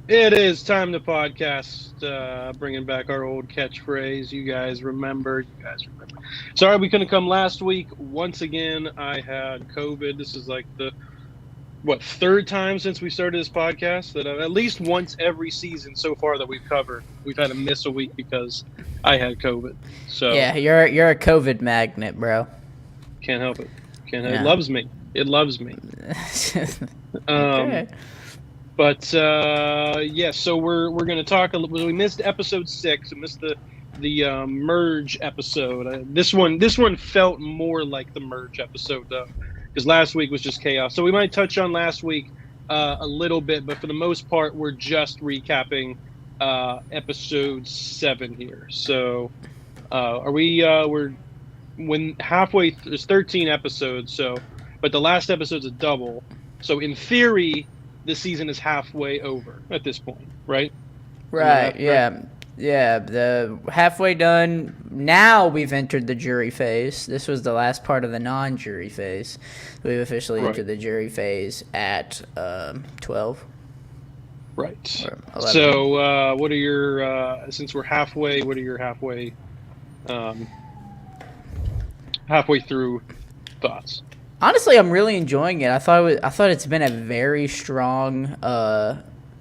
It is time to podcast. Bringing back our old catchphrase. You guys remember. You guys remember. Sorry we couldn't come last week. Once again, I had COVID. This is like the third time since we started this podcast that at least once every season so far that we've covered, we've had to miss a week because I had COVID. So Yeah, you're a COVID magnet, bro. can't help it. Can't. It Yeah. loves me. It loves me. Okay. But yeah, so we're gonna talk a little. We missed episode 6. We missed the merge episode. This one felt more like the merge episode though, because last week was just chaos. So we might touch on last week a little bit, but for the most part, we're just recapping episode 7 here. So are we? When halfway. There's 13 episodes. So, but the last episode's a double. So in theory, the season is halfway over at this point, right? Right. Yeah. Yeah. The halfway done. Now we've entered the jury phase. This was the last part of the non-jury phase. We've officially entered the jury phase at 12. Right. Or 11. So, what are your since we're halfway? What are your halfway through thoughts? Honestly, I'm really enjoying it. I thought it's been a very strong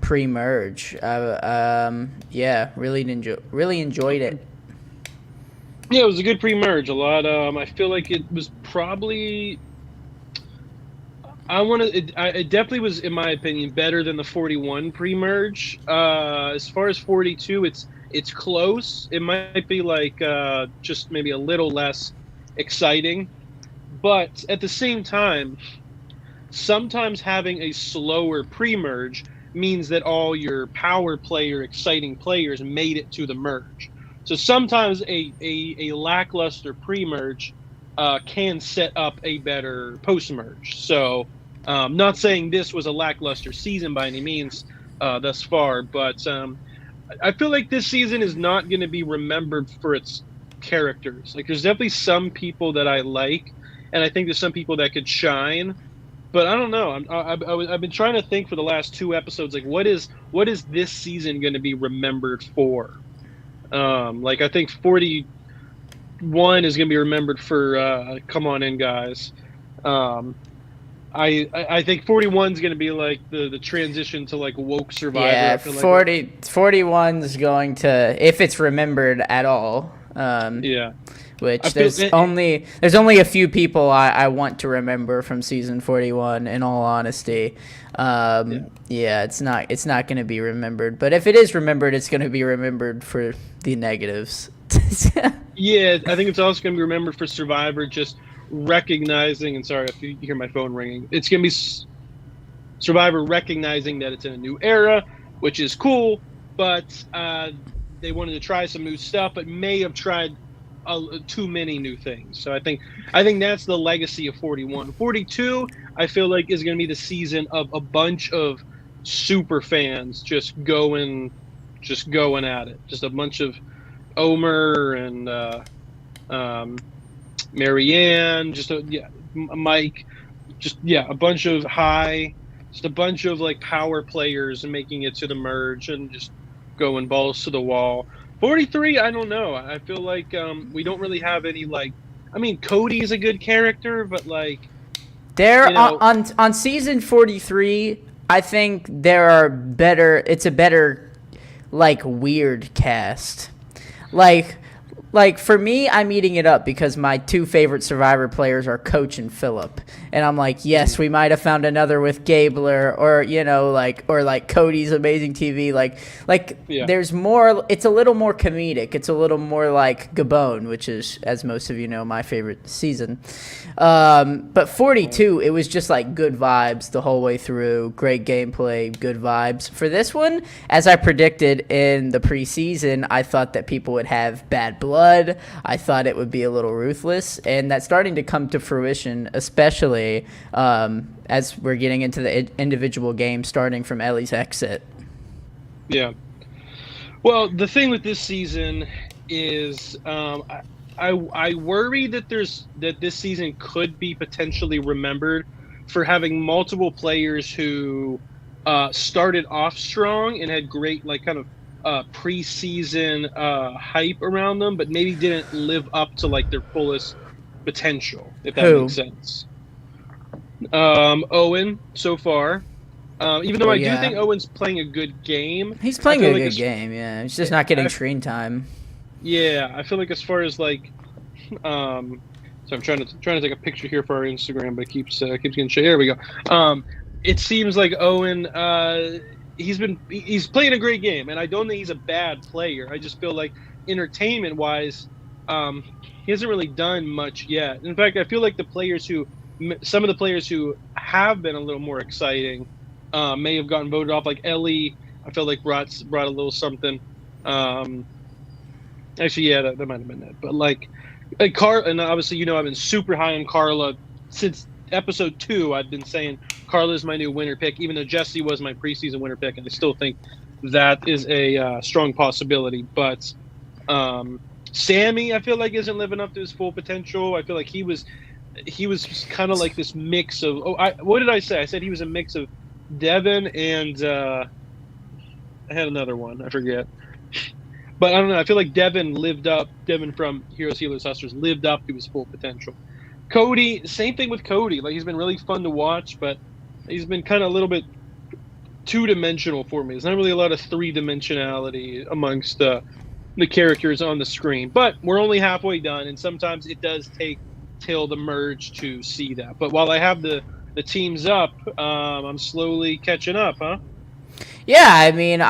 pre-merge. Yeah, really enjoyed it. Yeah, it was a good pre-merge. A lot. I feel like it was probably. It definitely was, in my opinion, better than the 41 pre-merge. As far as 42, it's close. It might be like just maybe a little less exciting. But at the same time, sometimes having a slower pre-merge means that all your power player, exciting players made it to the merge. So sometimes a lackluster pre-merge can set up a better post-merge. So not saying this was a lackluster season by any means thus far, but I feel like this season is not going to be remembered for its characters. Like, there's definitely some people that I like, and I think there's some people that could shine, but I don't know. I've been trying to think for the last 2 episodes, like what is this season going to be remembered for? Like I think 41 is going to be remembered for come on in, guys. I think 41 is going to be like the transition to like woke Survivor. Yeah, I feel like 41 is going to, if it's remembered at all. Yeah. Which there's only a few people I want to remember from season 41. In all honesty, yeah, it's not going to be remembered. But if it is remembered, it's going to be remembered for the negatives. Yeah, I think it's also going to be remembered for Survivor, just recognizing. And sorry if you hear my phone ringing. It's going to be Survivor recognizing that it's in a new era, which is cool. But they wanted to try some new stuff, but may have tried too many new things. So I think that's the legacy of 41. 42, I feel like, is going to be the season of a bunch of super fans just going at it. Just a bunch of Omer and Marianne, Mike, a bunch of like power players and making it to the merge and just going balls to the wall. 43, I don't know. I feel like we don't really have any, like, I mean, Cody is a good character, but like on season 43, I think there are better. It's a better, like, weird cast. Like for me, I'm eating it up because my 2 favorite Survivor players are Coach and Phillip, and I'm like, yes, we might have found another with Gabler, or like Cody's Amazing TV, There's more. It's a little more comedic. It's a little more like Gabon, which is, as most of you know, my favorite season. But 42, it was just like good vibes the whole way through. Great gameplay, good vibes. For this one, as I predicted in the preseason, I thought that people would have bad blood. I thought it would be a little ruthless, and that's starting to come to fruition, especially as we're getting into the individual games, starting from Ellie's exit. Yeah. Well, the thing with this season is I worry that this season could be potentially remembered for having multiple players who started off strong and had great like kind of preseason hype around them, but maybe didn't live up to like their fullest potential, if that makes sense. Owen so far. Even though I do think Owen's playing a good game. He's playing a good game, yeah. He's just not getting screen time. Yeah, I feel like as far as like, so I'm trying to take a picture here for our Instagram, but it keeps getting shit. Here we go. It seems like Owen, he's playing a great game, and I don't think he's a bad player. I just feel like entertainment wise, he hasn't really done much yet. In fact, I feel like some of the players who have been a little more exciting may have gotten voted off. Like Ellie, I feel like brought a little something. Actually, yeah, that might have been it. But like and obviously, I've been super high on Carla since episode 2. I've been saying Carla's my new winner pick, even though Jesse was my preseason winner pick, and I still think that is a strong possibility. But Sammy, I feel like isn't living up to his full potential. I feel like he was kind of like this mix of what did I say? I said he was a mix of Devin and I had another one, I forget. But I don't know. I feel like Devin from Heroes, Healers, Hustlers lived up to his full potential. Cody, same thing with Cody. Like he's been really fun to watch, but he's been kind of a little bit two-dimensional for me. There's not really a lot of three-dimensionality amongst the characters on the screen. But we're only halfway done, and sometimes it does take till the merge to see that. But while I have the teams up, I'm slowly catching up, huh? Yeah, I mean,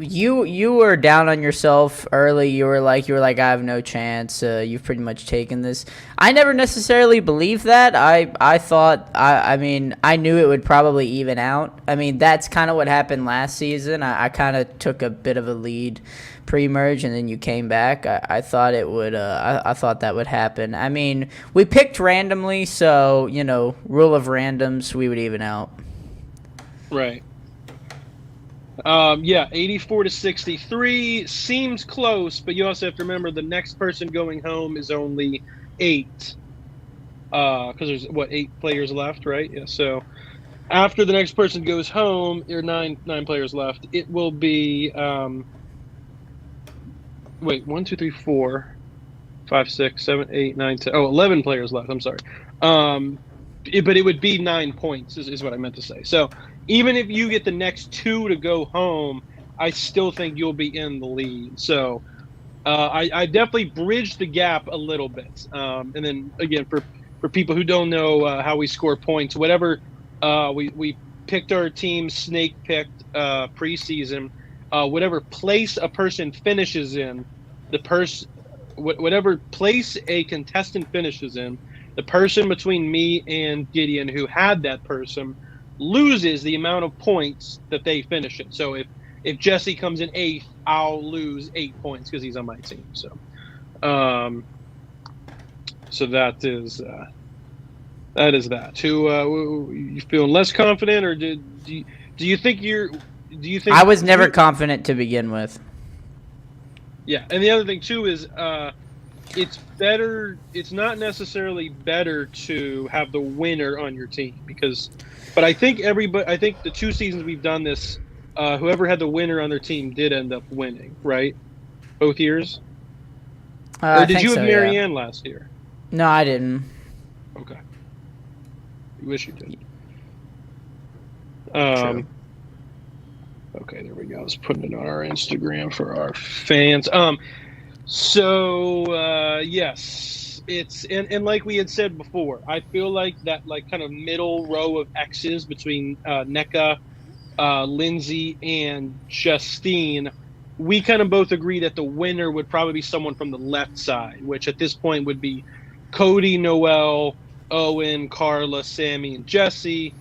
you were down on yourself early. You were like, I have no chance. You've pretty much taken this. I never necessarily believed that. I thought, I mean, I knew it would probably even out. I mean, that's kind of what happened last season. I kind of took a bit of a lead pre-merge, and then you came back. I thought it would. I thought that would happen. I mean, we picked randomly, so rule of randoms, we would even out. Right. 84 to 63 seems close, but you also have to remember the next person going home is only 8. Because there's 8 players left, right? Yeah. So after the next person goes home, there are 9 players left. It will be 1, 2, 3, 4, 5, 6, 7, 8, 9, 10. 11 players left. I'm sorry. But it would be 9 points is what I meant to say. So even if you get the next 2 to go home, I still think you'll be in the lead. So I definitely bridged the gap a little bit. And then again, for people who don't know how we score points, whatever we picked our team, snake picked preseason, whatever place a person finishes in, whatever place a contestant finishes in, the person between me and Gideon who had that person loses the amount of points that they finish it. So if Jesse comes in 8th, I'll lose 8 points because he's on my team. So that is that. Who you feeling less confident, or do you think I was never confident to begin with. Yeah, and the other thing too is it's better. It's not necessarily better to have the winner on your team but I think the 2 seasons we've done this, whoever had the winner on their team did end up winning, right? Both years. Or did you have Marianne last year? No, I didn't. Okay. You wish you did. True. Okay, there we go. I was putting it on our Instagram for our fans. Yes, it's and like we had said before, I feel like that like kind of middle row of X's between NECA, Lindsay, and Justine, we kind of both agree that the winner would probably be someone from the left side, which at this point would be Cody, Noel, Owen, Carla, Sammy, and Jesse.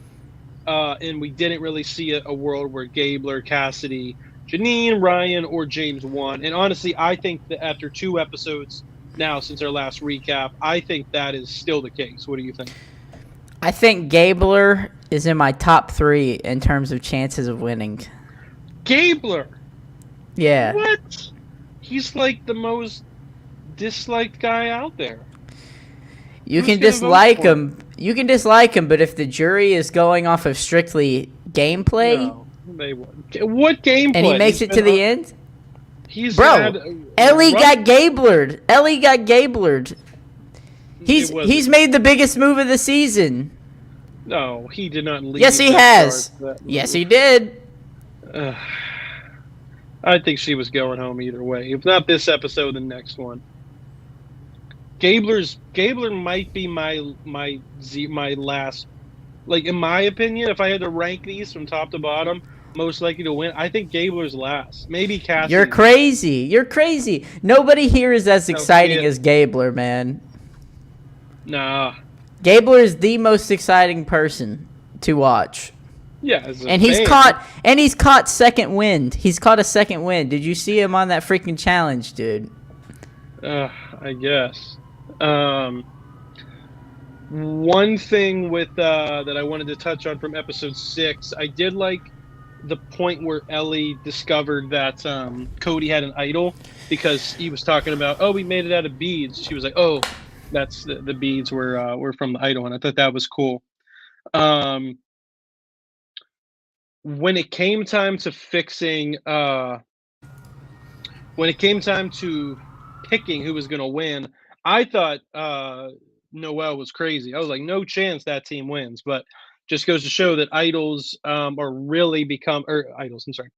And we didn't really see a world where Gabler, Cassidy, Janine, Ryan, or James won. And honestly, I think that after 2 episodes now since our last recap, I think that is still the case. What do you think? I think Gabler is in my top 3 in terms of chances of winning. Gabler? Yeah. What? He's like the most disliked guy out there. You can dislike him. You can dislike him, but if the jury is going off of strictly gameplay, They won. What gameplay? And he makes it to the end? Bro, Ellie got Gablered. Ellie got Gablered. He's made the biggest move of the season. No, he did not lead. Yes, he has. Yes, he did. I think she was going home either way. If not this episode, the next one. Gabler might be my last. Like, in my opinion, if I had to rank these from top to bottom, most likely to win, I think Gabler's last. Maybe Cassidy. You're crazy. Nobody here is as exciting as Gabler, man. Nah. Gabler is the most exciting person to watch. Yeah, and he's caught second wind. He's caught a second wind. Did you see him on that freaking challenge, dude? I guess. One thing with that I wanted to touch on from episode 6, I did like the point where Ellie discovered that Cody had an idol because he was talking about, oh, we made it out of beads. She was like, oh, that's the beads were from the idol, and I thought that was cool. When it came time to fixing, when it came time to picking who was going to win, I thought Noelle was crazy. I was like, no chance that team wins, but just goes to show that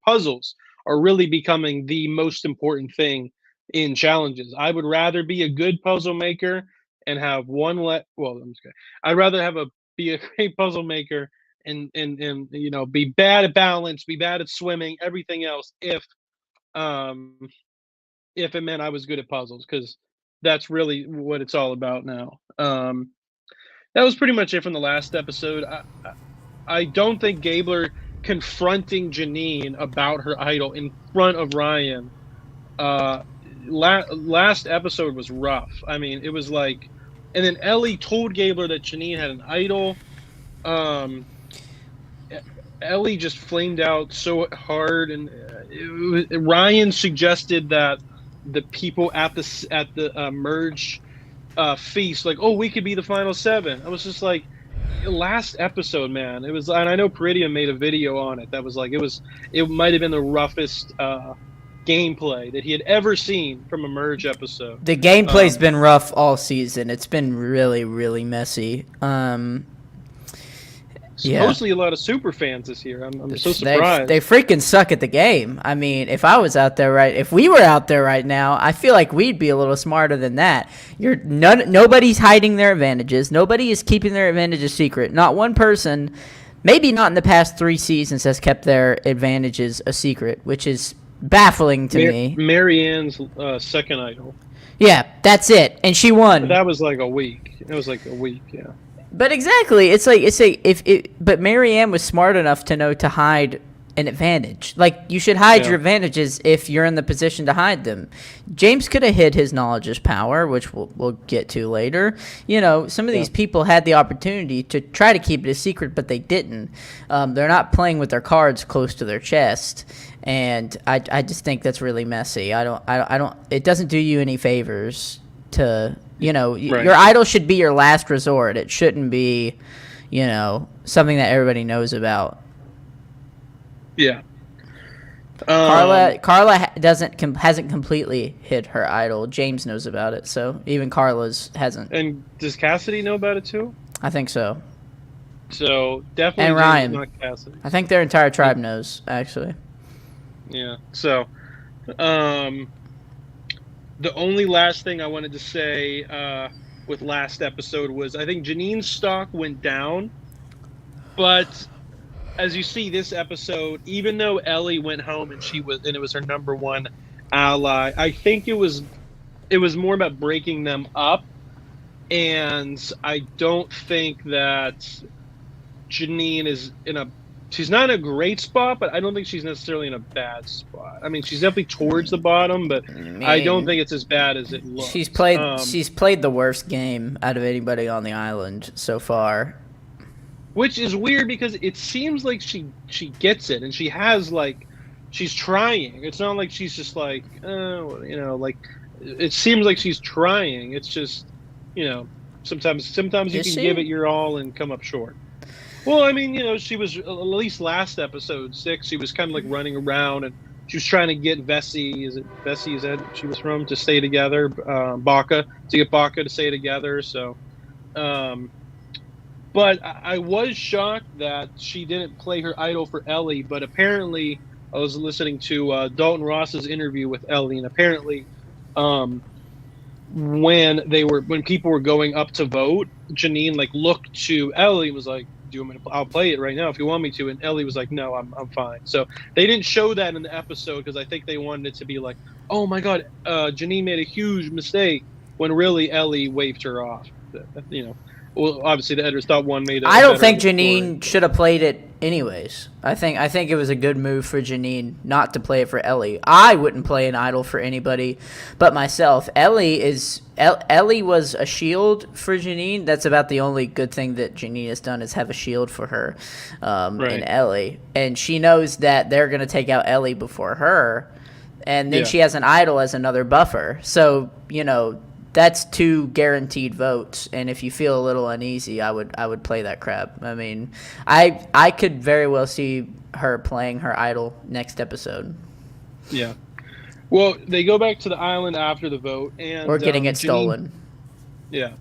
puzzles are really becoming the most important thing in challenges. I would rather be a good puzzle maker and have I'd rather be a great puzzle maker and be bad at balance, be bad at swimming, everything else if it meant I was good at puzzles, because that's really what it's all about now. That was pretty much it from the last episode. I don't think Gabler confronting Janine about her idol in front of Ryan last episode was rough. I mean, it was like, and then Ellie told Gabler that Janine had an idol. Ellie just flamed out so hard, and Ryan suggested that the people at the merge feast, like, oh, we could be the final 7. I was just like, last episode, man, it was, and I know Peridium made a video on it that was like, it might have been the roughest gameplay that he had ever seen from a merge episode. The gameplay's been rough all season. It's been really, really messy. Mostly a lot of super fans this year. I'm so surprised. They freaking suck at the game. I mean, if we were out there right now, I feel like we'd be a little smarter than that. Nobody's hiding their advantages. Nobody is keeping their advantages secret. Not one person, maybe not in the past 3 seasons, has kept their advantages a secret, which is baffling to me. Marianne's second idol. Yeah, that's it, and she won. But that was like a week. It was like a week, yeah. But exactly, but Marianne was smart enough to know to hide an advantage. Like, you should hide your advantages if you're in the position to hide them. James could have hid his knowledge is power, which we'll get to later. Some of these people had the opportunity to try to keep it a secret, but they didn't. They're not playing with their cards close to their chest, and I just think that's really messy. I don't. It doesn't do you any favors to. Right. Your idol should be your last resort. It shouldn't be, something that everybody knows about. Yeah. Carla hasn't completely hid her idol. James knows about it, so even Carla's hasn't. And does Cassidy know about it too? I think so. So definitely. And Ryan. Not Cassidy. I think their entire tribe knows, actually. Yeah. So, the only last thing I wanted to say with last episode was I think Janine's stock went down, but as you see this episode, even though Ellie went home and it was her number 1 ally, I think it was more about breaking them up, and I don't think that Janine is she's not in a great spot, but I don't think she's necessarily in a bad spot. I mean, she's definitely towards the bottom, but I don't think it's as bad as it looks. She's played the worst game out of anybody on the island so far. Which is weird because it seems like she gets it, and she has, like, she's trying. It's not like she's just like, it seems like she's trying. It's just, sometimes you can give it your all and come up short. Well, I mean, she was at least last episode 6. She was kind of like running around, and she was trying to get Vessi. Is it Vessi? Is that she was from to stay together? Baka to get Baka to stay together. So, um, but I was shocked that she didn't play her idol for Ellie. But apparently, I was listening to Dalton Ross's interview with Ellie, and apparently, um, when people were going up to vote, Janine like looked to Ellie and was like, "Do you want me to? I'll play it right now if you want me to." And Ellie was like, "No, I'm fine." So they didn't show that in the episode because I think they wanted it to be like, "Oh my God, Janine made a huge mistake," when really Ellie waved her off. Well, obviously the editors thought one made. I don't think Janine should have played it anyways. I think it was a good move for Janine not to play it for Ellie. I wouldn't play an idol for anybody but myself. Ellie was a shield for Janine. That's about the only good thing that Janine has done is have a shield for her, Right. in Ellie, and she knows that they're gonna take out Ellie before her, and then she has an idol as another buffer. So that's 2 guaranteed votes, and if you feel a little uneasy, I would play that crap. I mean, I could very well see her playing her idol next episode. Yeah. Well, they go back to the island after the vote, and or getting it stolen. Yeah,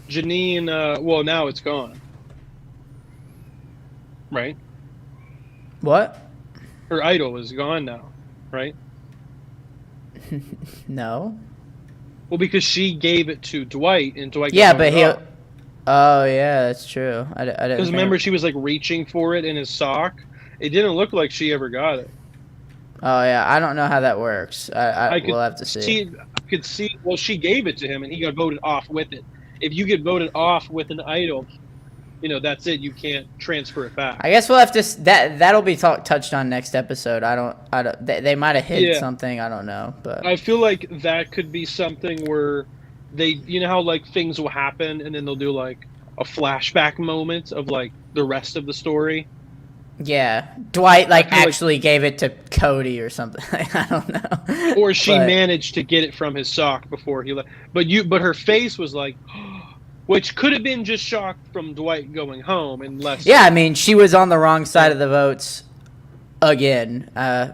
Janine. Well, now it's gone. Right. What? Her idol is gone now, right? No. Well, because she gave it to Dwight, and Dwight. Yeah, but he. Oh yeah, that's true. I didn't. Because remember, she was like reaching for it in his sock. It didn't look like she ever got it. Oh yeah, I don't know how that works. We'll have to see. I could see. Well, she gave it to him, and he got voted off with it. If you get voted off with an idol, that's it. You can't transfer it back. I guess we'll have to. That'll be touched on next episode. I don't. They might have hid something. I don't know, but I feel like that could be something where they, how like things will happen, and then they'll do like a flashback moment of like the rest of the story. Yeah, Dwight actually gave it to Cody or something. I don't know. Or she managed to get it from his sock before he left. But her face was like, which could have been just shock from Dwight going home and less. Yeah, I mean, she was on the wrong side of the votes again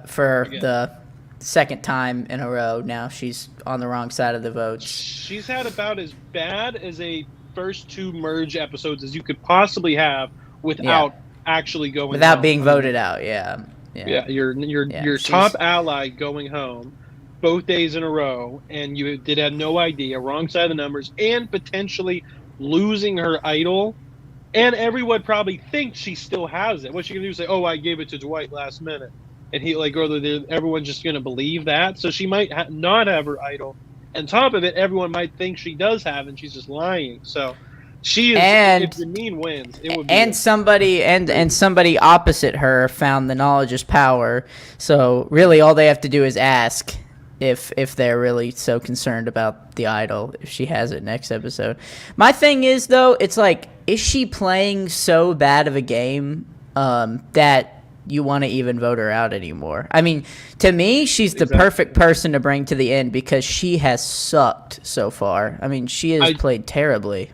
for the second time in a row. Now she's on the wrong side of the votes. She's had about as bad as a first 2 merge episodes as you could possibly have without actually going without home. being voted out. Yeah, your top ally going home both days in a row, and you did have no idea, wrong side of the numbers, and potentially losing her idol, and everyone probably thinks she still has it. What she can do is say, "Oh, I gave it to Dwight last minute," and he everyone's just going to believe that. So she might not have her idol. On top of it, everyone might think she does have, and she's just lying. So she is. If Janine wins, it would be. And somebody opposite her found the knowledge is power. So really, all they have to do is ask if they're really so concerned about the idol, if she has it next episode. My thing is, though, it's like, is she playing so bad of a game that you want to even vote her out anymore? I mean, to me, she's the perfect person to bring to the end because she has sucked so far. I mean, she has played terribly.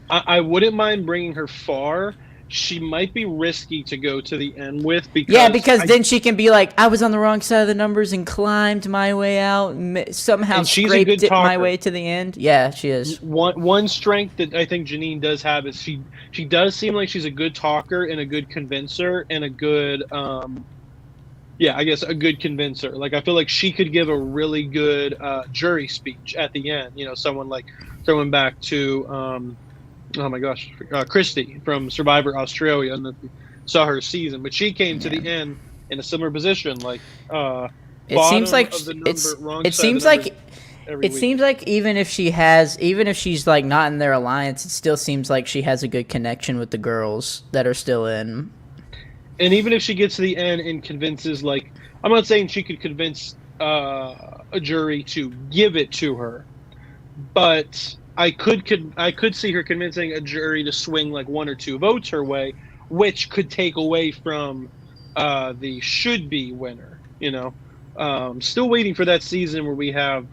I wouldn't mind bringing her far. She might be risky to go to the end with because then she can be like, I was on the wrong side of the numbers and climbed my way out and somehow scraped it my way to the end. Yeah, she is. One strength that I think Janine does have is she does seem like she's a good talker and a good convincer and a good I guess a good convincer. Like, I feel like she could give a really good jury speech at the end. Someone like throwing back to oh my gosh, Christy from Survivor Australia, and saw her season, but she came to the end in a similar position. Like, it seems like even if she's like not in their alliance, it still seems like she has a good connection with the girls that are still in. And even if she gets to the end and convinces, like, I'm not saying she could convince a jury to give it to her, but I could see her convincing a jury to swing like 1 or 2 votes her way, which could take away from the should-be winner. Still waiting for that season where we have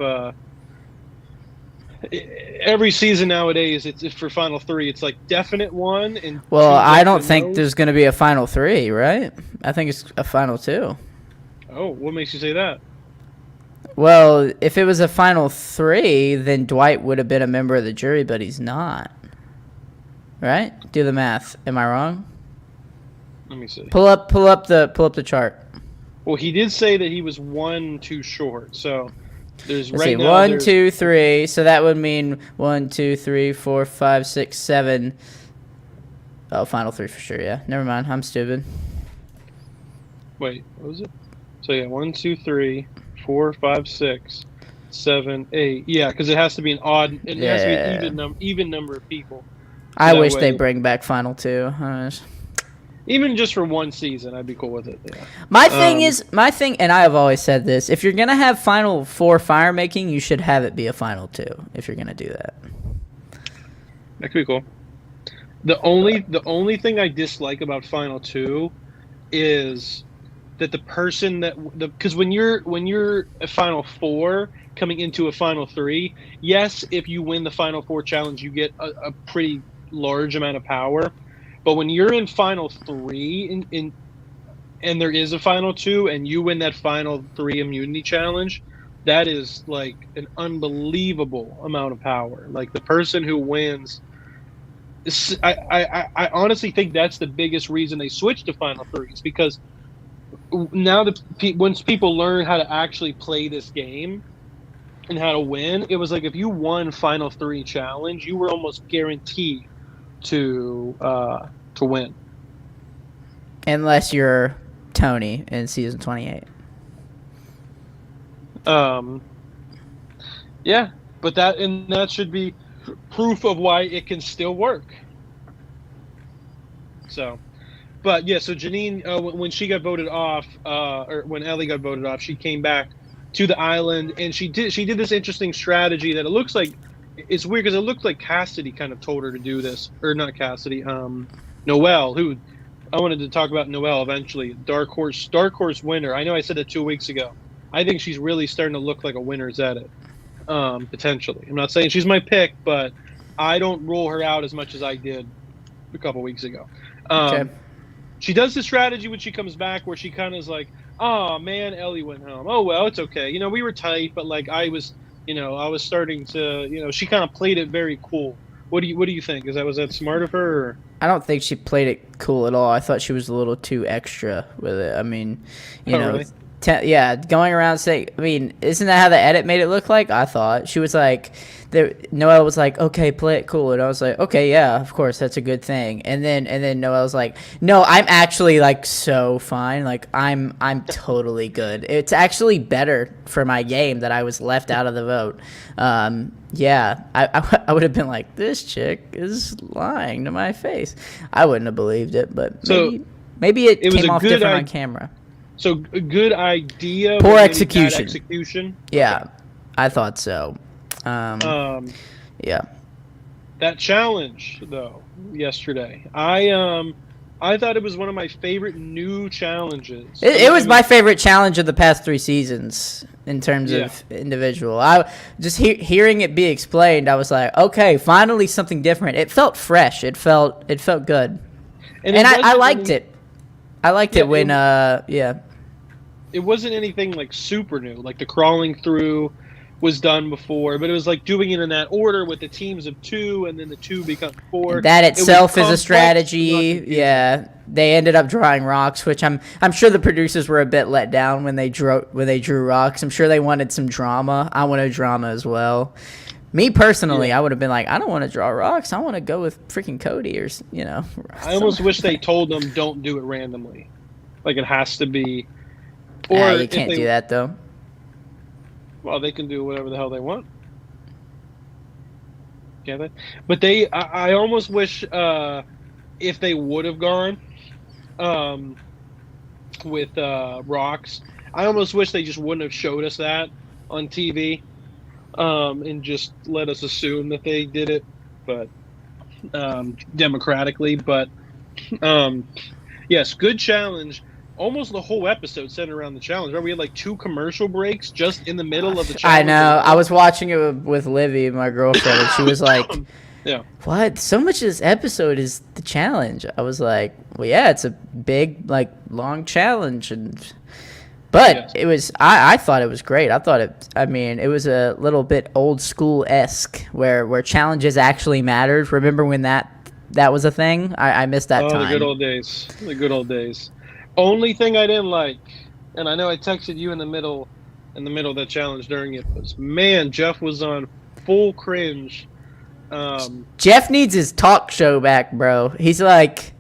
every season nowadays, it's for Final Three. It's like definite one and. Well, I don't think there's going to be a Final Three, right? I think it's a Final Two. Oh, what makes you say that? Well, if it was a Final Three, then Dwight would have been a member of the jury, but he's not. Right? Do the math. Am I wrong? Let me see. Pull up the chart. Well, he did say that he was one too short, so there's Let's right see, now. 1, 2, 3. So that would mean 1, 2, 3, 4, 5, 6, 7. Oh, Final Three for sure. Yeah. Never mind. I'm stupid. Wait, what was it? So yeah, 1, 2, 3, 4, 5, 6, 7, 8. Yeah, because it has to be an odd. It has to be an even number of people. So I wish they bring back Final Two. Even just for one season, I'd be cool with it. Yeah. My thing, and I have always said this: if you're gonna have Final Four fire making, you should have it be a Final Two. If you're gonna do that, that could be cool. The only thing I dislike about Final Two is that the person because when you're a Final Four coming into a Final Three, yes, if you win the Final Four challenge, you get a pretty large amount of power. But when you're in Final Three and there is a Final Two and you win that Final Three immunity challenge, that is like an unbelievable amount of power. Like the person who wins, I honestly think that's the biggest reason they switched to Final Threes, because now once people learn how to actually play this game and how to win, it was like if you won Final Three challenge, you were almost guaranteed to win, unless you're Tony in season 28. Yeah, but that should be proof of why it can still work. So, but yeah, so Janine, when she got voted off, or when Ellie got voted off, she came back to the island and she did this interesting strategy that it looks like. It's weird because it looked like Cassidy kind of told her to do this, or not Cassidy, Noelle, who I wanted to talk about. Noelle eventually, dark horse winner. I know I said that 2 weeks ago. I think she's really starting to look like a winner's at it, potentially. I'm not saying she's my pick, but I don't rule her out as much as I did a couple weeks ago. Okay. She does the strategy when she comes back where she kind of is like, oh man, Ellie went home. Oh well, it's okay. We were tight, but like I was starting to, she kind of played it very cool. What do you think? Was that smart of her? Or? I don't think she played it cool at all. I thought she was a little too extra with it. I mean, Really? Going around saying, I mean, isn't that how the edit made it look like? I thought she was like, Noelle was like, okay, play it cool, and I was like, okay, yeah, of course, that's a good thing. And then Noelle was like, no, I'm actually like so fine, like I'm totally good. It's actually better for my game that I was left out of the vote. Yeah, I would have been like, this chick is lying to my face. I wouldn't have believed it, but maybe it came off different on camera. So a good idea. Poor execution. Execution. Yeah, okay. I thought so. Yeah. That challenge though yesterday, I thought it was one of my favorite new challenges. It was my favorite challenge of the past 3 seasons in terms of individual. I just hearing it be explained, I was like, okay, finally something different. It felt fresh. It felt good, and I liked it. I liked it when It wasn't anything like super new. Like the crawling through was done before, but it was like doing it in that order with the teams of 2, and then the 2 become 4. That itself is a strategy. Yeah, they ended up drawing rocks, which I'm sure the producers were a bit let down when they drew rocks. I'm sure they wanted some drama. I wanted drama as well. Me personally, I would have been like, I don't want to draw rocks. I want to go with freaking Cody or I almost wish they told them don't do it randomly, like it has to be. Or you can't do that though. Well, they can do whatever the hell they want. Can't they? But I almost wish if they would have gone with rocks, I almost wish they just wouldn't have showed us that on TV and just let us assume that they did it, but democratically. But yes, good challenge. almost the whole episode centered around the challenge. Right? We had like 2 commercial breaks just in the middle of the challenge. I know. I was watching it with Livy, my girlfriend, and she was like, yeah. What? So much of this episode is the challenge. I was like, well, yeah, it's a big, like, long challenge. But Yes. it was, I thought it was great. It was a little bit old school-esque where challenges actually mattered. Remember when that was a thing? I missed that time. The good old days. The good old days. Only thing I didn't like, and I know I texted you in the middle of that challenge during it, was, man, Jeff was on full cringe. Jeff needs his talk show back, bro. He's like,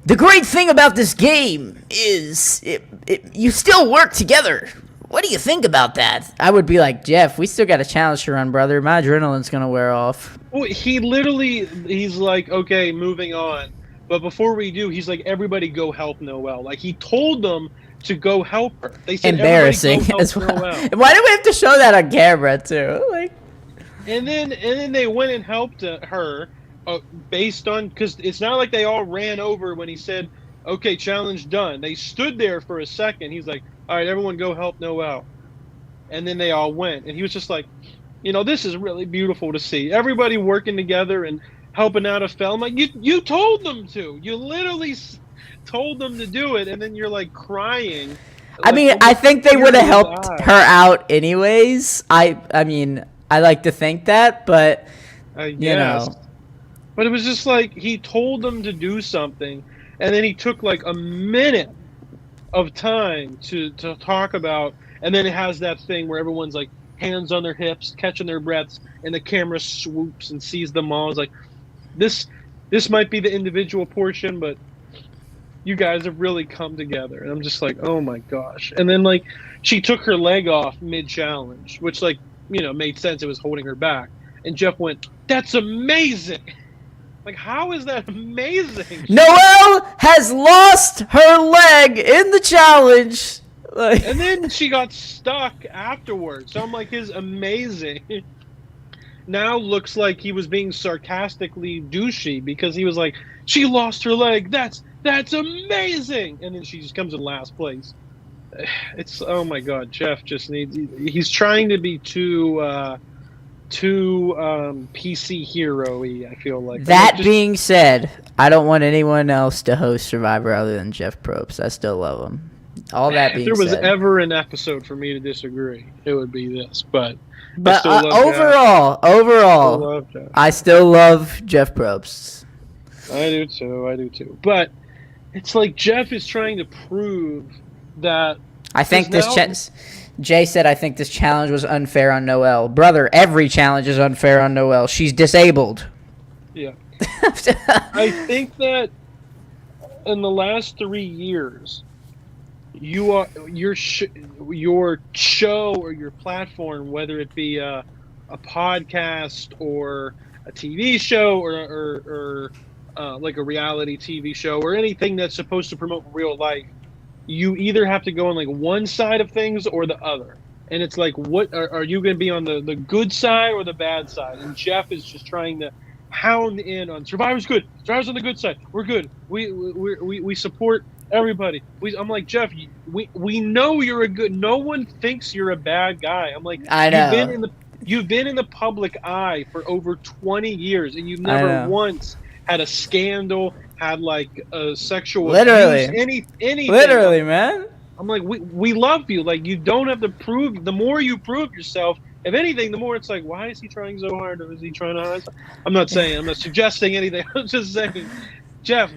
the great thing about this game is you still work together. What do you think about that? I would be like, Jeff, we still got a challenge to run, brother. My adrenaline's going to wear off. Well, he's like, okay, moving on. But before we do, he's like, everybody go help Noelle. Like, he told them to go help her. They said, embarrassing go help as well. Noelle. Why do we have to show that on camera, too? Like, And then they went and helped her based on, because it's not like they all ran over when he said, okay, challenge done. They stood there for a second. He's like, all right, everyone go help Noelle. And then they all went. And he was just like, this is really beautiful to see. Everybody working together and helping out a fella. I'm like, you told them to. You literally told them to do it. And then you're like crying. I mean, I think they would have helped her out anyways. I mean, I like to think that, but you know. But it was just like he told them to do something, and then he took like a minute of time to talk about, and then it has that thing where everyone's like hands on their hips, catching their breaths, and the camera swoops and sees them all. It's like this might be the individual portion, but you guys have really come together. And I'm just like, oh my gosh. And then like she took her leg off mid-challenge, which like, made sense. It was holding her back. And Jeff went, that's amazing. Like, how is that amazing? Noelle has lost her leg in the challenge. And then she got stuck afterwards. So I'm like, his amazing now looks like he was being sarcastically douchey because he was like, she lost her leg. That's amazing. And then she just comes in last place. It's, oh my God, Jeff just he's trying to be too PC hero-y, I feel like. That being said, I don't want anyone else to host Survivor other than Jeff Probst. I still love him. All that being said. If there was ever an episode for me to disagree, it would be this. But overall, I still love Jeff Probst. I do too. But it's like Jeff is trying to prove that. I think Jay said, I think this challenge was unfair on Noelle. Brother, every challenge is unfair on Noelle. She's disabled. Yeah. I think that in the last 3 years, your show or your platform, whether it be a podcast or a TV show or like a reality TV show or anything that's supposed to promote real life, you either have to go on like one side of things or the other. And it's like, what are you going to be on the good side or the bad side? And Jeff is just trying to hound in on Survivor's good. Survivor's on the good side. We're good. We support everybody. I'm like, Jeff, we know you're a good. No one thinks you're a bad guy. I'm like, I know. You've been in the public eye for over 20 years, and you've never once had a scandal, had like a sexual abuse, anything. Literally, man. I'm like, we love you. Like, you don't have to prove. The more you prove yourself, if anything, the more it's like, why is he trying so hard? Or is he trying to hide? I'm not suggesting anything. I'm just saying, Jeff,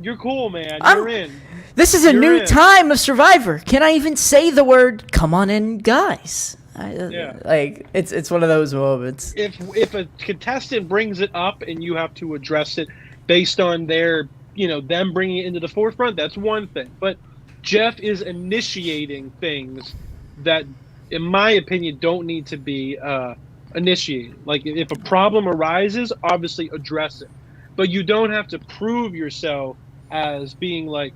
you're cool, man. You're in. This is a new time of Survivor. Can I even say the word? Come on in, guys. Like it's one of those moments. If a contestant brings it up and you have to address it based on their, them bringing it into the forefront, that's one thing. But Jeff is initiating things that, in my opinion, don't need to be initiated. Like, if a problem arises, obviously address it. But you don't have to prove yourself as being like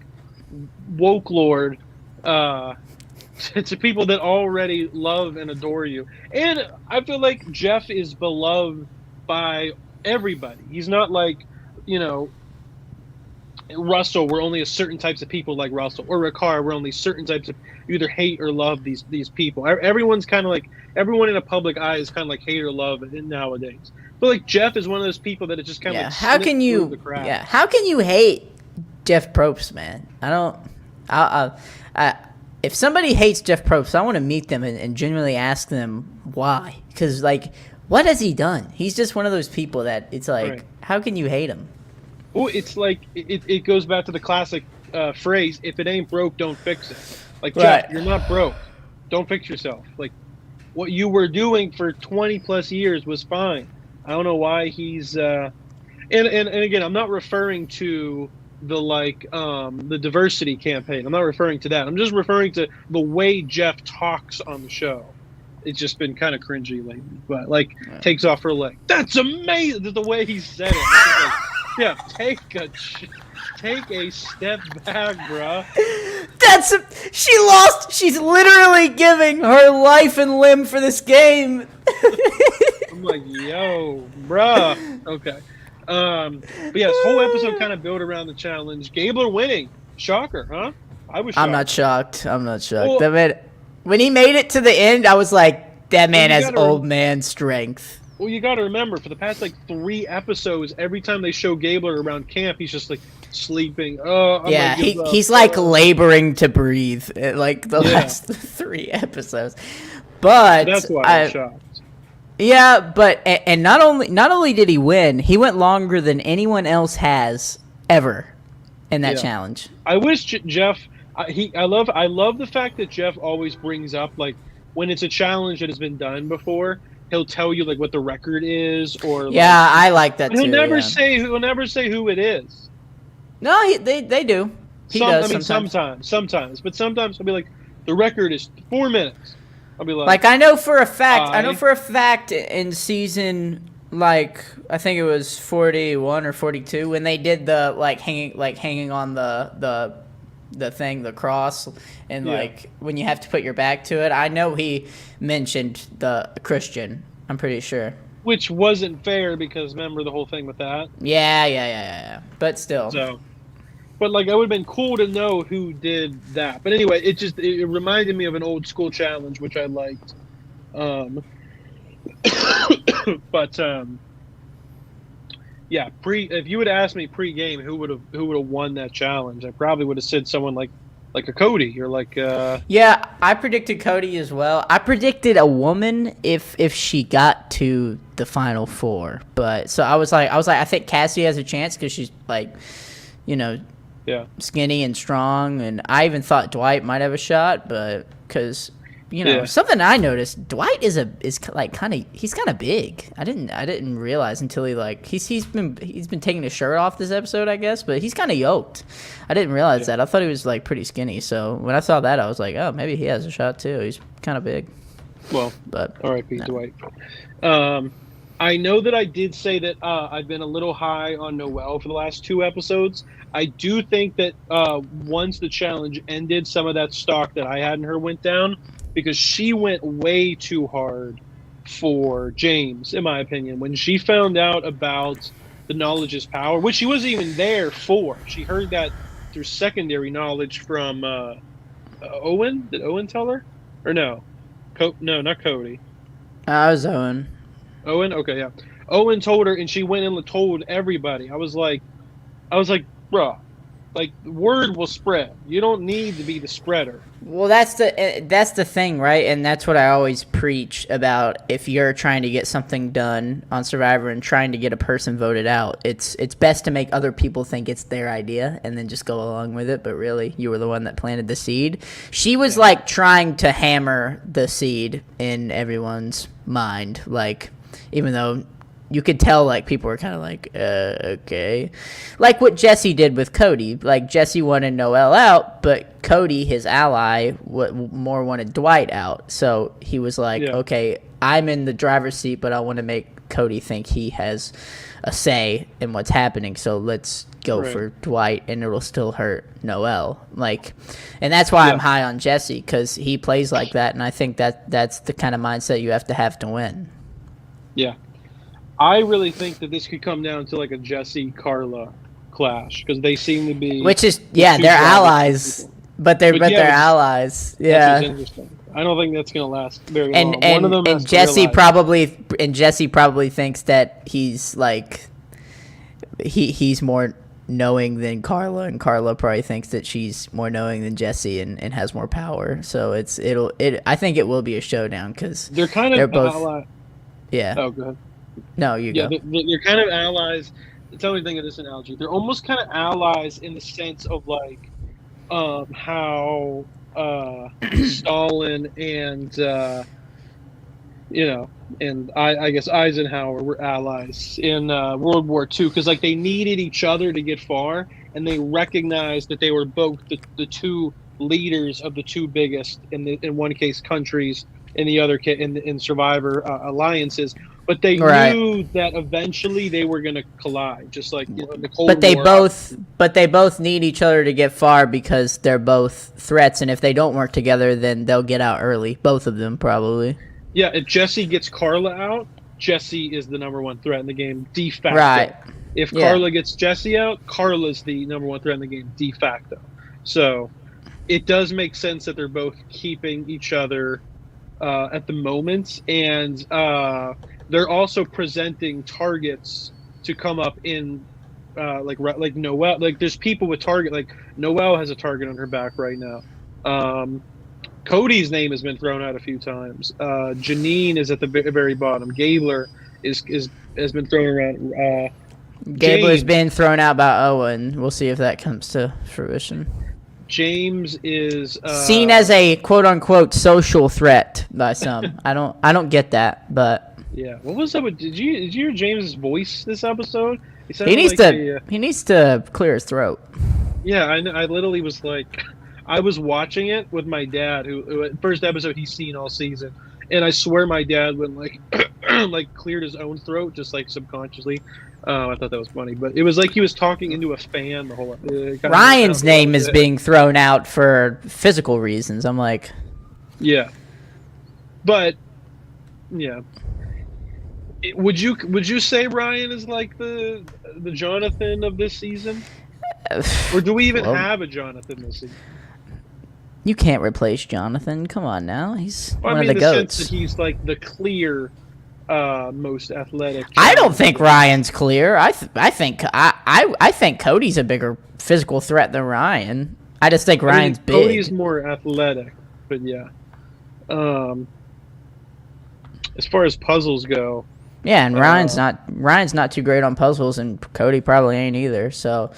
woke lord to people that already love and adore you. And I feel like Jeff is beloved by everybody. He's not like, Russell, we're only a certain types of people like Russell, or Ricard, we're only certain types of you either hate or love these people. Everyone's kind of like everyone in a public eye is kind of like hate or love nowadays. But like Jeff is one of those people that it just kind of like how can you how can you hate Jeff Probst, man? I don't. If somebody hates Jeff Probst, I want to meet them and genuinely ask them why. Because like, what has he done? He's just one of those people that it's like, right. How can you hate him? Well, it's like it goes back to the classic phrase: "If it ain't broke, don't fix it." Like Jeff, right. You're not broke. Don't fix yourself. Like what you were doing for 20 plus years was fine. I don't know why he's and again, I'm not referring to the diversity campaign. I'm not referring to that. I'm just referring to the way Jeff talks on the show. It's just been kind of cringy lately, but like takes off her leg. That's amazing. The way he said it. Like, yeah, take a step back, bruh. She lost. She's literally giving her life and limb for this game. I'm like, yo, bruh. Okay. But yeah, this whole episode kind of built around the challenge. Gabler winning. Shocker, huh? I'm not shocked. Well, that man, when he made it to the end, I was like, that man has old man strength. Well, you got to remember, for the past like 3 episodes, every time they show Gabler around camp, he's just like sleeping. He's like laboring to breathe. Like the last 3 episodes. But that's why I'm shocked. Yeah, but and not only did he win, he went longer than anyone else has ever in that challenge. I wish Jeff. I love the fact that Jeff always brings up like when it's a challenge that has been done before, he'll tell you like what the record is or. Yeah, I like that too. He'll never say who it is. No, they do. He does. I mean, sometimes, but sometimes he'll be like, the record is 4 minutes. I'll be like I know for a fact in season like I think it was 41 or 42 when they did the hanging on the thing, the cross, and like when you have to put your back to it. I know he mentioned the Christian. I'm pretty sure. Which wasn't fair because remember the whole thing with that. Yeah. But still. So. But like, it would have been cool to know who did that. But anyway, it reminded me of an old school challenge, which I liked. Yeah, if you would ask me pre-game who would have won that challenge, I probably would have said someone like a Cody or like. Yeah, I predicted Cody as well. I predicted a woman if she got to the final 4. But so I was like, I think Cassie has a chance because she's like, skinny and strong, and I even thought Dwight might have a shot, but because something I noticed, Dwight is kind of big. I didn't realize until he's been taking his shirt off this episode, I guess, but he's kind of yoked. I didn't realize that. I thought he was like pretty skinny. So when I saw that, I was like, oh, maybe he has a shot too. He's kind of big. Well, but R.I.P. Dwight. I know that I did say that I've been a little high on Noelle for the last 2 episodes. I do think that once the challenge ended, some of that stock that I had in her went down because she went way too hard for James, in my opinion. When she found out about the knowledge is power, which she wasn't even there for. She heard that through secondary knowledge from Owen. Did Owen tell her? Or no? No, not Cody. I was Owen. Owen? Okay, yeah. Owen told her, and she went and told everybody. I was like, bruh, like, word will spread. You don't need to be the spreader. Well, that's the thing, right? And that's what I always preach about. If you're trying to get something done on Survivor and trying to get a person voted out, it's best to make other people think it's their idea and then just go along with it. But really, you were the one that planted the seed. She was like trying to hammer the seed in everyone's mind, like. Even though you could tell, like, people were kind of like, okay. Like what Jesse did with Cody. Like, Jesse wanted Noelle out, but Cody, his ally, more wanted Dwight out. So he was like, okay, I'm in the driver's seat, but I want to make Cody think he has a say in what's happening. So let's go for Dwight, and it'll still hurt Noelle. Like, and that's why I'm high on Jesse, because he plays like that, and I think that's the kind of mindset you have to win. Yeah. I really think that this could come down to like a Jesse Carla clash because they seem to be. Which is they're allies, but they're allies. Yeah. Which is interesting. I don't think that's gonna last very long. One of them and Jesse probably thinks that he's like he's more knowing than Carla, and Carla probably thinks that she's more knowing than Jesse and has more power. So I think it will be a showdown because they're kind of both. Yeah. Oh, go ahead. No, you go. They're kind of allies. Tell me to think of this analogy. They're almost kind of allies in the sense of like how Stalin and and I guess Eisenhower were allies in World War II because like they needed each other to get far, and they recognized that they were both the two leaders of the two biggest in one case countries, in the other case in survivor alliances. But they knew that eventually they were going to collide, just like the Cold War. But they both need each other to get far because they're both threats, and if they don't work together, then they'll get out early. Both of them probably. Yeah, if Jesse gets Carla out, Jesse is the number one threat in the game de facto. Right. If Carla gets Jesse out, Carla's the number one threat in the game de facto. So it does make sense that they're both keeping each other at the moment, and they're also presenting targets to come up in like Noelle. Like there's people with target. Like Noelle has a target on her back right now. Cody's name has been thrown out a few times. Janine is at the very bottom. Gabler has been thrown around. Gabler's been thrown out by Owen. We'll see if that comes to fruition. James is seen as a quote unquote social threat by some. I don't get that, but yeah. What was that? Did you hear James's voice this episode? He needs to clear his throat. Yeah, I literally was like, I was watching it with my dad, who first episode he's seen all season, and I swear my dad went like like cleared his own throat just like subconsciously. I thought that was funny, but it was like he was talking into a fan the whole. Ryan's name is being thrown out for physical reasons. I'm like, yeah, but yeah. Would you say Ryan is like the Jonathan of this season, or do we even have a Jonathan this season? You can't replace Jonathan. Come on now, he's one of the goats. goats. Sense that he's like the clear. Most athletic. I don't think Ryan's clear. I think Cody's a bigger physical threat than Ryan. I just think Ryan's big. Cody's more athletic, but yeah. As far as puzzles go. Yeah, and Ryan's not too great on puzzles, and Cody probably ain't either. So.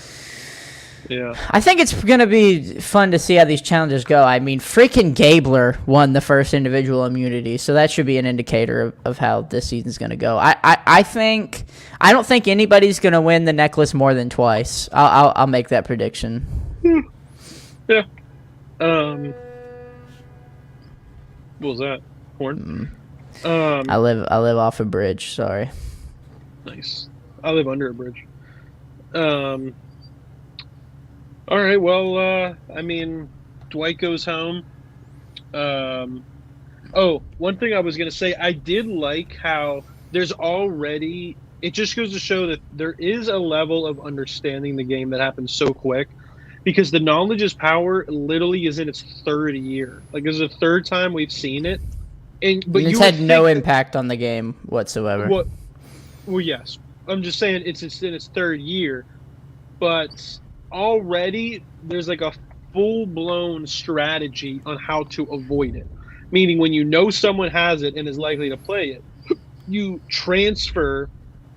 Yeah. I think it's going to be fun to see how these challenges go. I mean, freaking Gabler won the first individual immunity, so that should be an indicator of how this season's going to go. I don't think anybody's going to win the necklace more than twice. I'll make that prediction. Yeah. What was that? Horn? I live off a bridge, sorry. Nice. I live under a bridge. All right, well, I mean, Dwight goes home. One thing I was going to say, I did like how there's already, it just goes to show that there is a level of understanding the game that happens so quick, because the knowledge is power literally is in its third year. Like, this is the third time we've seen it. But it's had no impact on the game whatsoever. Well, yes. I'm just saying it's in its third year, but already there's like a full-blown strategy on how to avoid it. Meaning when you know someone has it and is likely to play it, you transfer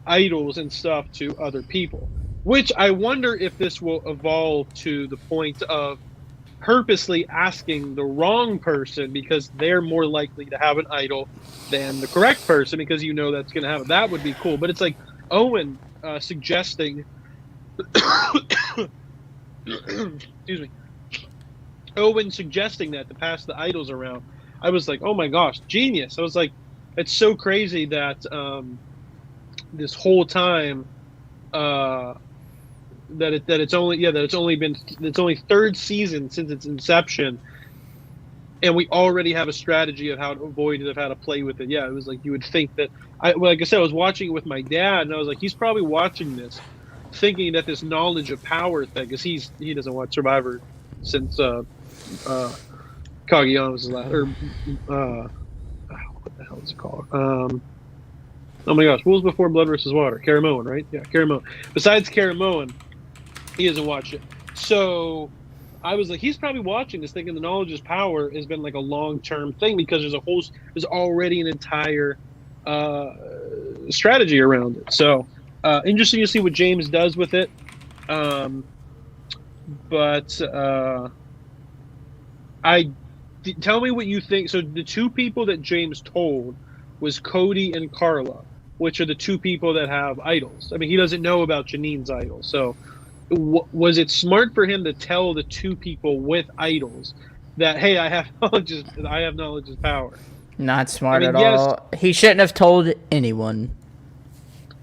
idols and stuff to other people. Which I wonder if this will evolve to the point of purposely asking the wrong person because they're more likely to have an idol than the correct person because you know that's going to happen. That would be cool. But it's like Owen suggesting... excuse me. Owen suggesting that to pass the idols around. I was like, oh my gosh, genius. I was like, it's so crazy that this whole time it's only third season since its inception, and we already have a strategy of how to avoid it, of how to play with it. Yeah, it was like you would think that like I said, I was watching it with my dad, and I was like, he's probably watching this thinking that this knowledge of power thing, because he doesn't watch Survivor since Kageyama was last, or what the hell is it called? Oh my gosh, what was before Blood versus Water? Karamoan, right? Yeah, Karamoan. Besides Karamoan, he hasn't watched it. So I was like, he's probably watching this, thinking the knowledge is power has been like a long-term thing, because there's already an entire strategy around it. So interesting to see what James does with it. Tell me what you think. So the two people that James told was Cody and Carla, which are the two people that have idols. I mean, he doesn't know about Janine's idol. So was it smart for him to tell the two people with idols that, hey, I have knowledge is power? Not smart at all. He shouldn't have told anyone.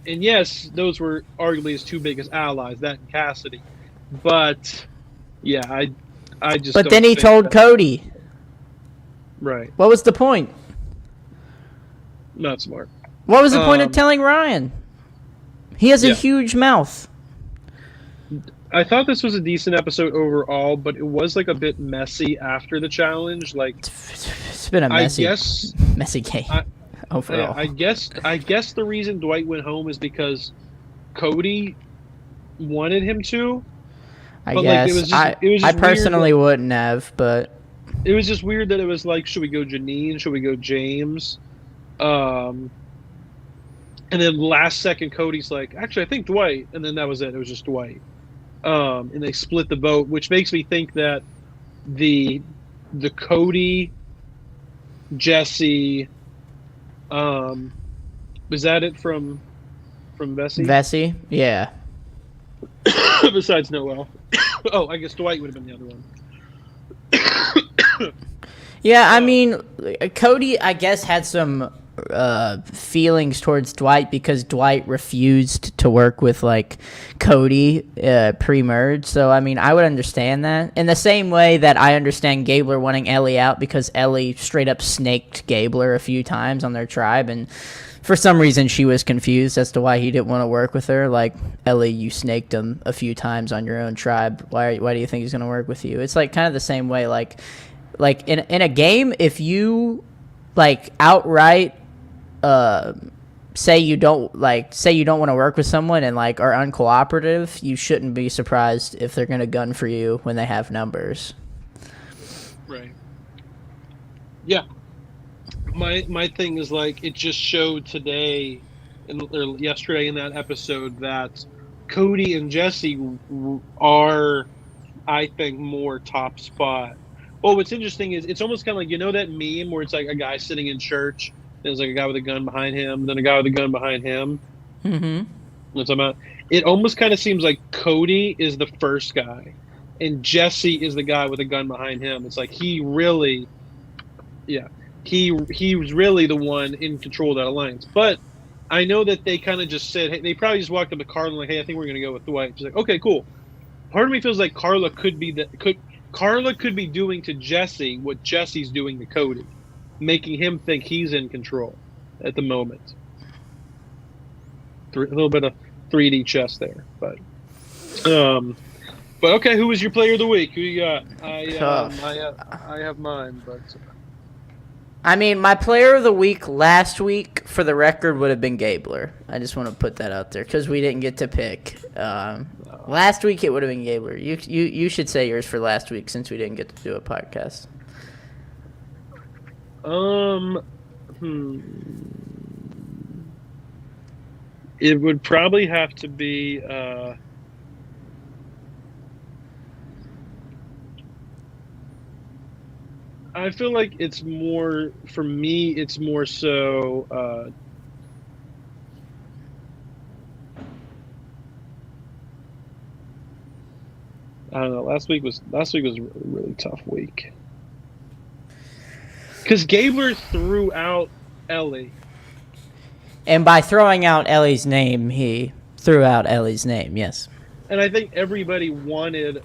And yes, those were arguably his two biggest allies, that and Cassidy. But yeah, I just. But then he told Cody. Right. What was the point? Not smart. What was the point of telling Ryan? He has a huge mouth. I thought this was a decent episode overall, but it was like a bit messy after the challenge. Like, it's been a messy game overall. I guess the reason Dwight went home is because Cody wanted him to. I guess. Like, it was just I personally wouldn't have, but it was just weird that it was like, should we go Janine? Should we go James? And then last second, Cody's like, actually, I think Dwight. And then that was it. It was just Dwight. And they split the vote, which makes me think that the Cody, Jesse, was that it from Vesey? Vesey, yeah. Besides Noel. Oh, I guess Dwight would have been the other one. Yeah, I mean, Cody, I guess, had some feelings towards Dwight because Dwight refused to work with, like, Cody pre-merge. So, I mean, I would understand that. In the same way that I understand Gabler wanting Ellie out because Ellie straight up snaked Gabler a few times on their tribe, and for some reason she was confused as to why he didn't want to work with her. Like, Ellie, you snaked him a few times on your own tribe. Why do you think he's going to work with you? It's, like, kind of the same way, like in a game, if you, like, outright say you don't want to work with someone and, like, are uncooperative, you shouldn't be surprised if they're going to gun for you when they have numbers. Right. Yeah. My thing is, like, it just showed today or yesterday in that episode that Cody and Jesse are, I think, more top spot. Well, what's interesting is it's almost kind of like, you know, that meme where it's like a guy sitting in church, there's like a guy with a gun behind him, then a guy with a gun behind him. Mm-hmm. What's about? It almost kind of seems like Cody is the first guy, and Jesse is the guy with a gun behind him. It's like he was really the one in control of that alliance. But I know that they kind of just said, hey, they probably just walked up to Carla like, hey, I think we're gonna go with Dwight. She's like, okay, cool. Part of me feels like Carla could be doing to Jesse what Jesse's doing to Cody, making him think he's in control at the moment. A little bit of 3D chess there, but okay. Who was your player of the week? Who you got? I have mine, but I mean, my player of the week last week, for the record, would have been Gabler. I just want to put that out there because we didn't get to pick. Last week it would have been Gabler. You should say yours for last week since we didn't get to do a podcast. It would probably have to be I feel like it's more, for me, it's more so I don't know. Last week was a really tough week. Because Gabler threw out Ellie. And by throwing out Ellie's name, he threw out Ellie's name, yes. And I think everybody wanted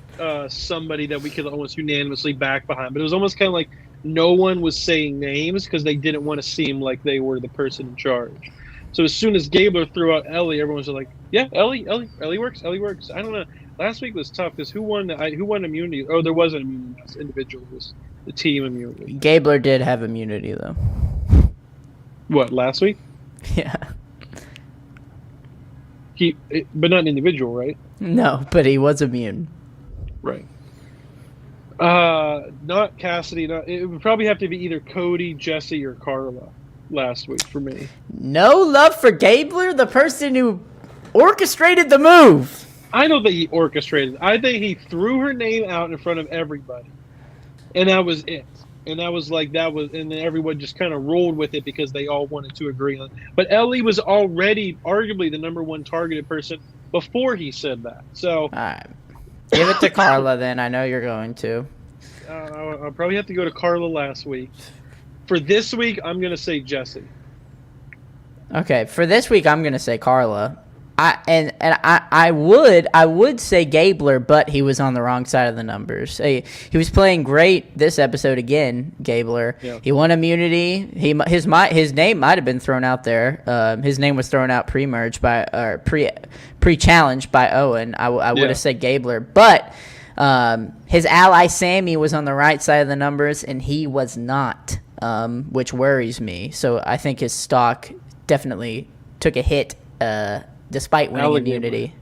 somebody that we could almost unanimously back behind. But it was almost kind of like no one was saying names because they didn't want to seem like they were the person in charge. So as soon as Gabler threw out Ellie, everyone was like, "Yeah, Ellie works. Ellie works." I don't know. Last week was tough because who won immunity? Oh, there wasn't immunity. It was individual. It was the team immunity. Gabler did have immunity though. What, last week? Yeah. But not an individual, right? No, but he was immune. Right. Not Cassidy. It would probably have to be either Cody, Jesse, or Carla last week for me. No love for Gabler, the person who orchestrated the move. I don't think he orchestrated. I think he threw her name out in front of everybody, and that was it. And that was, and then everyone just kind of rolled with it because they all wanted to agree on it. But Ellie was already arguably the number one targeted person before he said that. So, all right. Give it to Carla then. I know you're going to. I'll probably have to go to Carla last week. For this week, I'm going to say Jesse. Okay, for this week, I'm going to say Carla. I would say Gabler, but he was on the wrong side of the numbers. He was playing great this episode again, Gabler. Yeah. He won immunity. His name might have been thrown out there. His name was thrown out pre-merge pre-challenge by Owen. I would have said Gabler, but his ally Sammy was on the right side of the numbers, and he was not, which worries me. So I think his stock definitely took a hit. Despite winning immunity.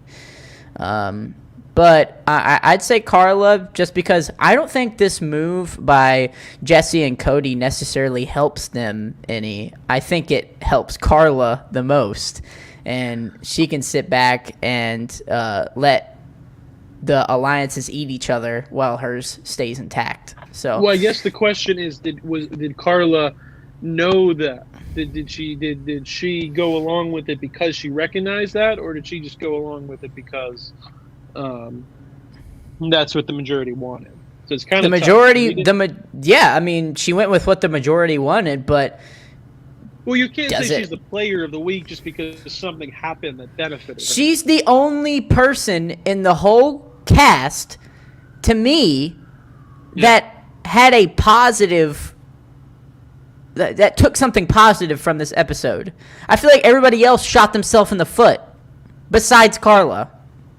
But I'd say Carla just because I don't think this move by Jesse and Cody necessarily helps them any. I think it helps Carla the most. And she can sit back and let the alliances eat each other while hers stays intact. So, well, I guess the question is, did Carla know that? Did she go along with it because she recognized that, or did she just go along with it because that's what the majority wanted? So it's kind of the majority. I mean, she went with what the majority wanted, but well, you can't say she's the player of the week just because something happened that benefited her. She's the only person in the whole cast, to me, that had a positive. That took something positive from this episode. I feel like everybody else shot themselves in the foot, besides Carla.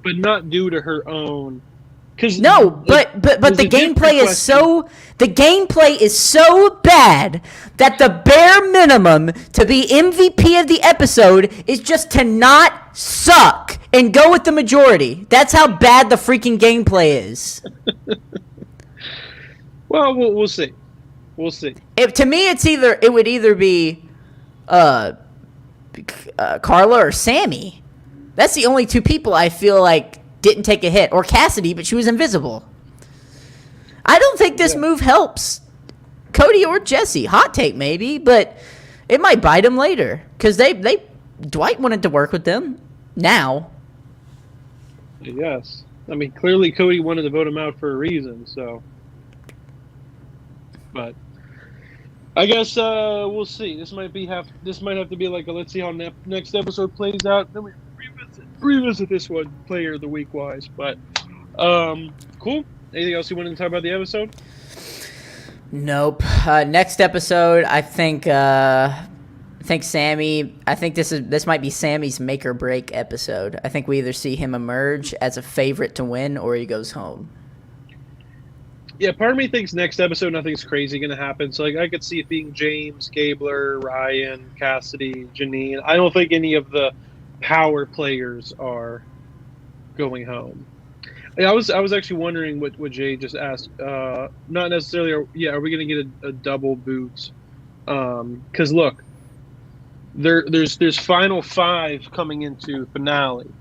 But not due to her own. No, but the gameplay is so bad that the bare minimum to be MVP of the episode is just to not suck and go with the majority. That's how bad the freaking gameplay is. Well, we'll see. We'll see. To me, it would either be Carla or Sammy. That's the only two people I feel like didn't take a hit. Or Cassidy, but she was invisible. I don't think this move helps Cody or Jesse. Hot take maybe, but it might bite them later. Because Dwight wanted to work with them now. Yes. I mean, clearly Cody wanted to vote him out for a reason, so. But I guess we'll see. This might have to be like a let's see how next episode plays out. Then we revisit this one, player of the week wise. But cool. Anything else you wanted to talk about the episode? Nope. Next episode, I think Sammy. I think this might be Sammy's make or break episode. I think we either see him emerge as a favorite to win, or he goes home. Yeah, part of me thinks next episode nothing's crazy going to happen. So, I could see it being James, Gabler, Ryan, Cassidy, Janine. I don't think any of the power players are going home. I was actually wondering what Jay just asked. Not necessarily. Are we going to get a double boot? Because look, there's final 5 coming into finale.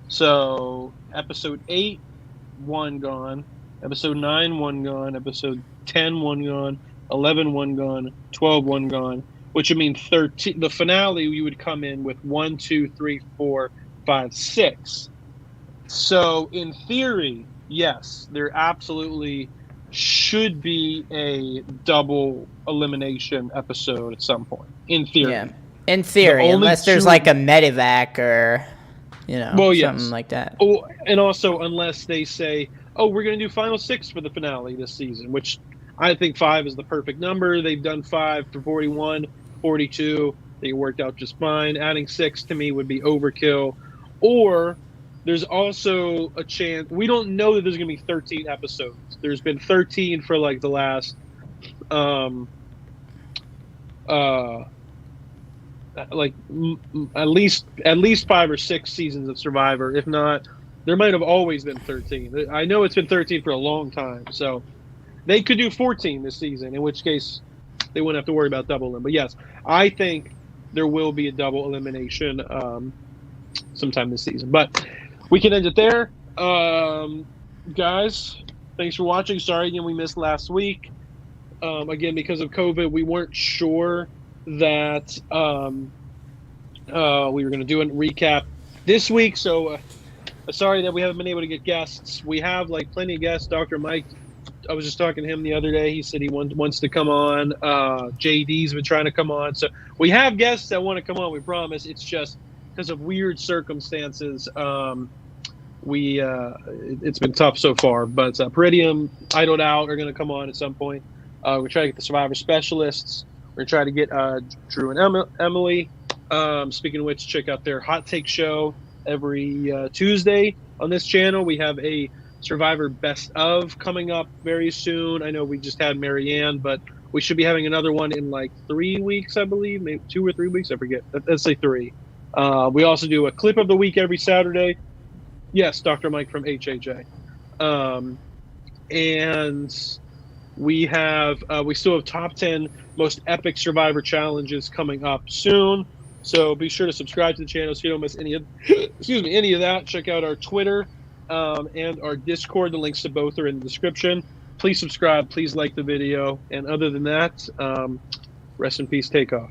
So episode 8, 1 gone. Episode 9, 1 gone. Episode 10, 1 gone. 11, 1 gone. 12, 1 gone. Which would mean 13. The finale, you would come in with 1, 2, 3, 4, 5, 6. So, in theory, yes, there absolutely should be a double elimination episode at some point. In theory. Yeah, in theory, unless there's like a medevac or, something like that. Oh, and also, unless they say, we're going to do final 6 for the finale this season, which I think 5 is the perfect number. They've done 5 for 41, 42, think it worked out just fine. Adding 6 to me would be overkill. Or there's also a chance, we don't know that there's going to be 13 episodes. There's been 13 for like the last at least 5 or 6 seasons of Survivor. If not, there might have always been 13. I know it's been 13 for a long time, so they could do 14 this season, in which case they wouldn't have to worry about double elimination. But yes, I think there will be a double elimination sometime this season. But we can end it there. Guys, thanks for watching. Sorry again we missed last week. Again, because of COVID, we weren't sure that we were going to do a recap this week. So sorry that we haven't been able to get guests. We have like plenty of guests. Dr. Mike, I was just talking to him the other day. He said he wants to come on. JD's been trying to come on. So we have guests that want to come on. We promise. It's just because of weird circumstances. It's been tough so far. But Peridium, Idled Out are going to come on at some point. We're trying to get the Survivor specialists. We're trying to get Drew and Emily. Speaking of which, check out their Hot Take show every Tuesday on this channel. We have a Survivor Best Of coming up very soon. I know we just had Marianne, but we should be having another one in like 3 weeks, I believe, maybe 2 or 3 weeks. I forget. Let's say 3. We also do a clip of the week every Saturday. Yes, Dr. Mike from HHA. And we still have top 10 most epic Survivor challenges coming up soon. So be sure to subscribe to the channel so you don't miss any of any of that. Check out our Twitter and our Discord. The links to both are in the description. Please subscribe. Please like the video. And other than that, rest in peace, Takeoff.